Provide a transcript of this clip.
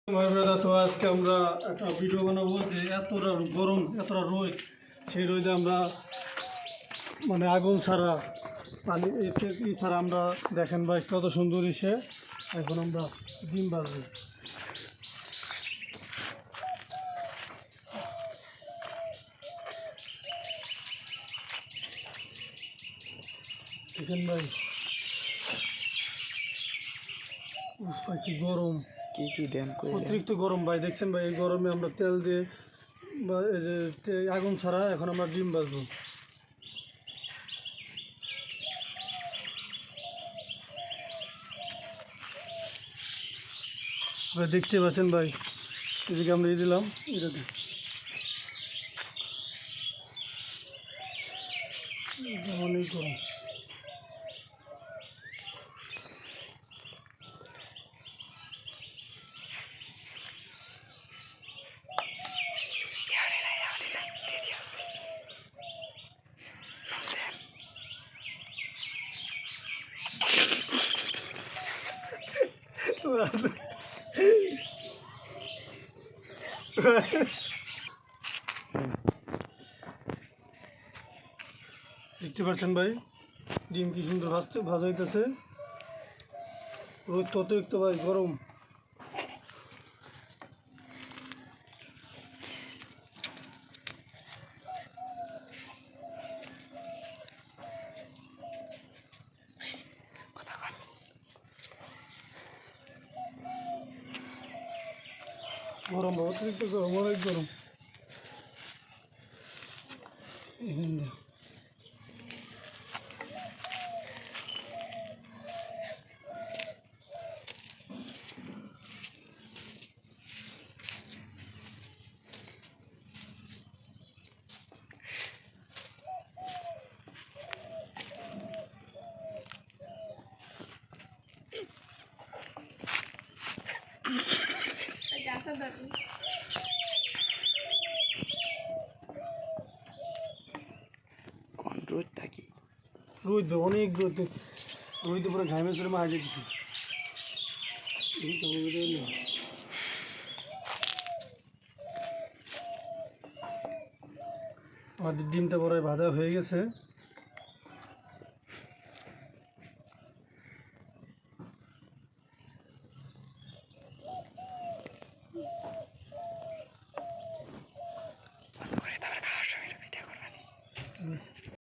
তো আজকে আমরা একটা ভিডিও বানাবো যে এতটা গরম এতটা রোদ, সেই রোদে আমরা মানে আগুন ছাড়া পানি ই ছাড়া আমরা দেখেন ভাই কত সুন্দর ইসে। এখন আমরা ডিম বাজবো। দেখেন ভাই কি গরম, কি দেন অতিরিক্ত গরম ভাই। দেখছেন ভাই এই গরমে আমরা তেল দিয়ে বা এই যে আগুন ছাড়া এখন আমরা ডিম বাজবো। দেখতে পাচ্ছেন ভাই, এদিকে আমরা দিলাম এটাতে অনেক গরম। দেখতে পাচ্ছেন ভাই ডিম কি সুন্দর ভাজা হইতেছে। রোদ তো অতিরিক্ত ভাই গরম। গরম অতিরিক্ত গরম, অনেক গরম। রোদটা কি রোদ অনেক রোদ, রোদে পুরো ঘামে চড়ে মারা যেতেছে। আমাদের ডিমটা বড় ভাজা হয়ে গেছে।